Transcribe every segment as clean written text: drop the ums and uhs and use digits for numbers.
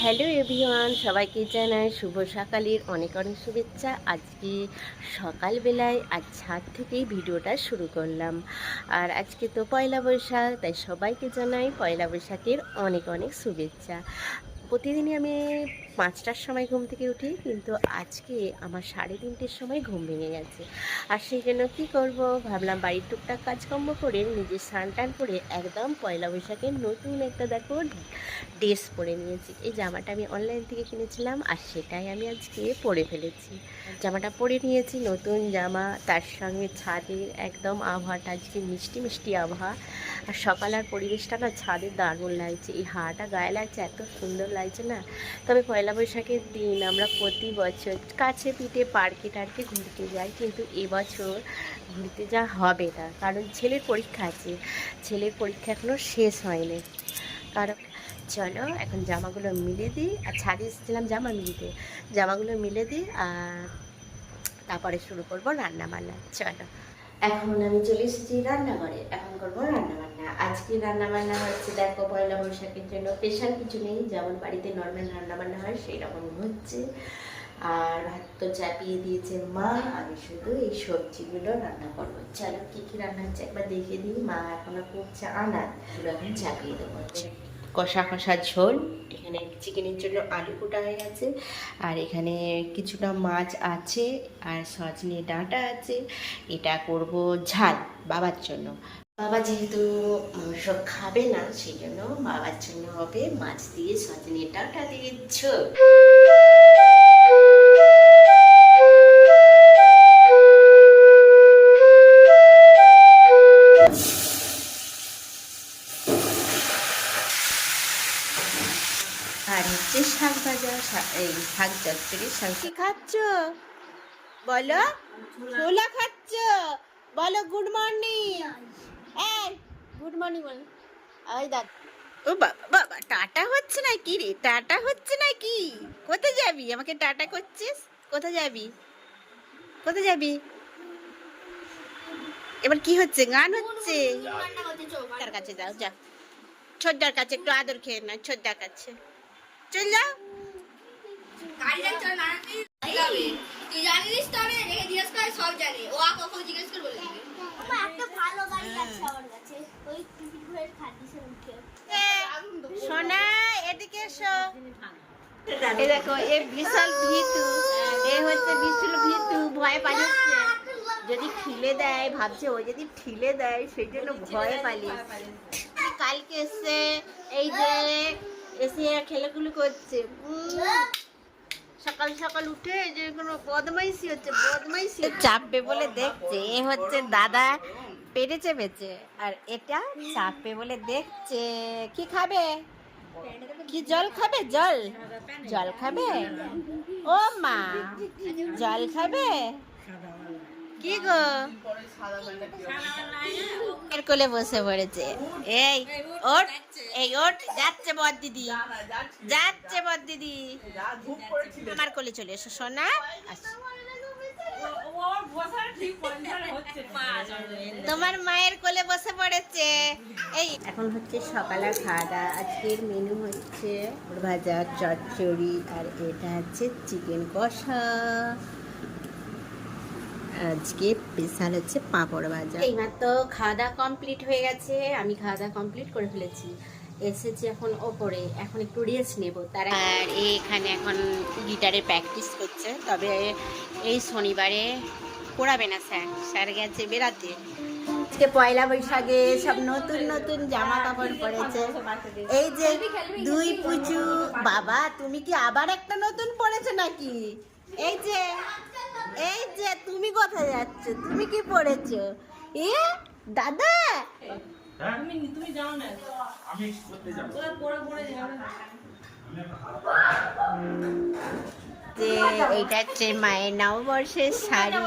Hello everyone, সবাইকে জানাই শুভ সকালের অনেক অনেক শুভেচ্ছা। আজকে সকালবেলায় আজ ছাদ থেকেই ভিডিওটা শুরু করলাম। আর আজকে তো পয়লা বৈশাখ, তাই সবাইকে জানাই পয়লা বৈশাখের অনেক অনেক শুভেচ্ছা। প্রতিদিনই আমি 5টার সময় ঘুম থেকে উঠি, কিন্তু আজকে আমার 3:30-র সময় ঘুম ভেঙে গেছে। আর সেই জন্য কী করব ভাবলাম, বাড়ির টুকটাক কাজকর্ম করে নিজে স্নান টান করে একদম পয়লা বৈশাখের নতুন একটা দেখো ড্রেস পরে নিয়েছি। এই জামাটা আমি অনলাইন থেকে কিনেছিলাম, আর সেটাই আমি আজকে পরে ফেলেছি। জামাটা পরে নিয়েছি, নতুন জামা, তার সঙ্গে ছাদের একদম আবহাওয়াটা আজকে মিষ্টি মিষ্টি আবহাওয়া। আর সকাল আর পরিবেশটা না ছাদের দারুণ লাগছে, এই হাওয়াটা গায়ে লাগছে, এত সুন্দর লাগছে না। তবে পয়লা বৈশাখের দিন আমরা প্রতি বছর কাছে পিঠে পার্কে টার্কে ঘুরতে যাই, কিন্তু এবছর ঘুরতে যাওয়া হবে না, কারণ ছেলের পরীক্ষা আছে। ছেলের পরীক্ষা এখনও শেষ হয়নি। কারণ চলো এখন জামাগুলো মিলে দিই, আর ছাদে এসেছিলাম জামা মিলতে, জামাগুলো মিলে দিই আর তারপরে শুরু করবো রান্না বান্না। চলো এখন আমি চলে এসেছি রান্নাঘরে, এখন করবো রান্না বান্না। আজকে রান্না বান্না হচ্ছে দেখো, পয়লা বৈশাখের জন্য স্পেশাল কিছু নেই, যেমন বাড়িতে নর্মাল রান্না বান্না হয় সেই রকম হচ্ছে। আর ভাত তো চাপিয়ে দিয়েছে মা, আমি শুধু এই সবজিগুলো রান্না করবো। চলো কী কী রান্না হচ্ছে একবার দেখে দিই। মা এখনো করছে আনাজ, এগুলো এখন চাপিয়ে দেবো। কষা কষা ঝোল, এখানে চিকেনের জন্য আলু কোটা হয়ে গেছে, আর এখানে কিছুটা মাছ আছে, আর সজনে ডাঁটা আছে। এটা করব ঝাল বাবার জন্য। বাবা যেহেতু মাংস খাবে না, সেই জন্য বাবার জন্য হবে মাছ দিয়ে সজনে ডাঁটা দিয়ে ঝোল। আর হচ্ছে শাক ভাজা, এই শাক চচ্চড়ি। শাক কি খাচ্ছ বলো? ছোলা খাচ্ছ বলো? গুড মর্নিং, এই গুড মর্নিং বলো। ওই দেখ, ও বাবা বাবা, টাটা হচ্ছে না কি রে? টাটা হচ্ছে না কি? কোথায় যাবি? আমাকে টাটা করছিস? কোথায় যাবি? কোথায় যাবি? এবার কি হচ্ছে? গান হচ্ছে? তার কাছে যাও, যা ছোটদার কাছে একটু আদর খেয়ে না, ছোটদার কাছে চল যাও। সোনা এদিকে এসো। এই দেখো, এ বিশাল ভীতু, এ হচ্ছে বিশাল ভীতু, ভয় পালিয়েছে। যদি ঠিলে দেয়, ভাবছে ও যদি ঠিলে দেয়, সেই জন্য ভয়ে পালিয়েছে। কালকে এসে এই যে এসে খেলাগুলো করছে, সকাল সকাল উঠে যে কোনো বদমাইশি হচ্ছে, বদমাইশি চাপবে বলে দেখছে। এ হচ্ছে দাদা পেরেছে বেঁচে, আর এটা চাপবে বলে দেখছে। কি খাবে? কি জল খাবে? জল জল খাবে? ও মা, জল খাবে? কি গো, এর কোলে বসে পড়েছে। এই ওঠ, এই ওঠ, যাচ্ছে বদ দিদি, যাচ্ছে বদ দিদি। আমার কোলে চলে এসো সোনা। তোমার মায়ের কোলে বসে পড়েছে। এই এখন হচ্ছে সকালের খাওয়া দাওয়া। আজকের মেনু হচ্ছে ভাজা, চচ্চড়ি, আর এটা হচ্ছে চিকেন কষা। আজকে স্পেশাল হচ্ছে পাঁপড় ভাজা। এইমাত্র খাওয়া দাওয়া কমপ্লিট হয়ে গেছে, আমি খাওয়া দাওয়া কমপ্লিট করে ফেলেছি। এসেছি এখন ওপরে, এখন একটু রেস্ট নেব। আর এখানে এখন গিটারে প্র্যাকটিস করছে, তবে এই শনিবারে পড়াবে না স্যার, স্যার গেছে বেড়াতে। আজকে পয়লা বৈশাখে সব নতুন নতুন জামা কাপড় পরেছে। এই যে দুই পুচু, বাবা তুমি কি আবার একটা নতুন পরেছো নাকি? এই যে, এই যে তুমি কোথায় যাচ্ছ? তুমি কি পরেছো? এ দাদা, তুমি যাও না, আমি করতে যাব। যে এইটা হচ্ছে মায়ের নববর্ষের শাড়ি,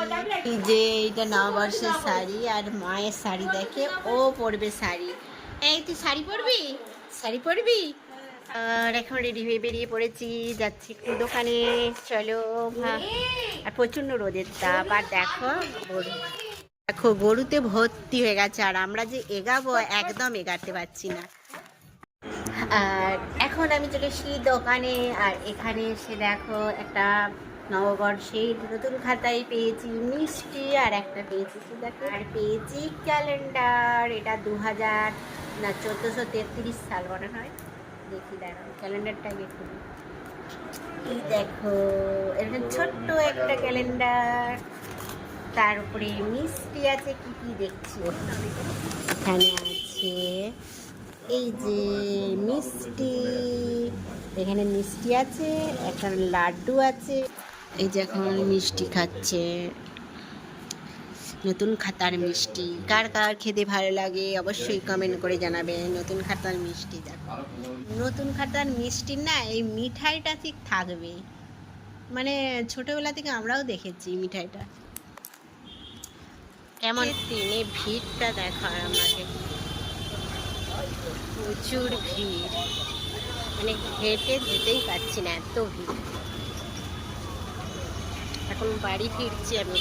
যে এইটা নববর্ষের শাড়ি, আর মায়ের শাড়ি দেখে ও পরবে শাড়ি। এই তুই শাড়ি পরবি? শাড়ি পরবি? আর এখন রেডি হয়ে বেরিয়ে পড়েছি, যাচ্ছি একটু দোকানে। চলো, আর প্রচণ্ড রোদের তাপ। আর দেখো দেখো গরুতে ভর্তি হয়ে গেছে, আর আমরা যে এগাবো একদম এগাতে পারছি না। আর এখন আমি চলে এসেছি দোকানে, আর এখানে এসে দেখো একটা নববর্ষের নতুন খাতায় পেয়েছি মিষ্টি, আর একটা পেয়েছি দেখো, আর পেয়েছি ক্যালেন্ডার। এটা 1433 সাল মনে হয়। দেখি দাঁড়াও ক্যালেন্ডারটা আগে খুলি। এই দেখো এরকম ছোট্ট একটা ক্যালেন্ডার, তার উপরে মিষ্টি আছে। কি কি দেখছি এখানে আছে, এই যে মিষ্টি, এখানে মিষ্টি আছে, একটা লাড্ডু আছে। এই যে এখন মিষ্টি খাচ্ছে, নতুন খাতার মিষ্টি। কার কার খেতে ভালো লাগে অবশ্যই কমেন্ট করে জানাবে। নতুন খাতার মিষ্টি দেখো, নতুন খাতার মিষ্টি না এই মিঠাইটা ঠিক থাকবে, মানে ছোটবেলা থেকে আমরাও দেখেছি মিঠাইটা কেমন। ট্রেনে ভিড়টা দেখা আমাকে, প্রচুর ভিড়, মানে হেঁটে যেতেই পারছি না, এত ভিড়। এখন বাড়ি ফিরছি আমি।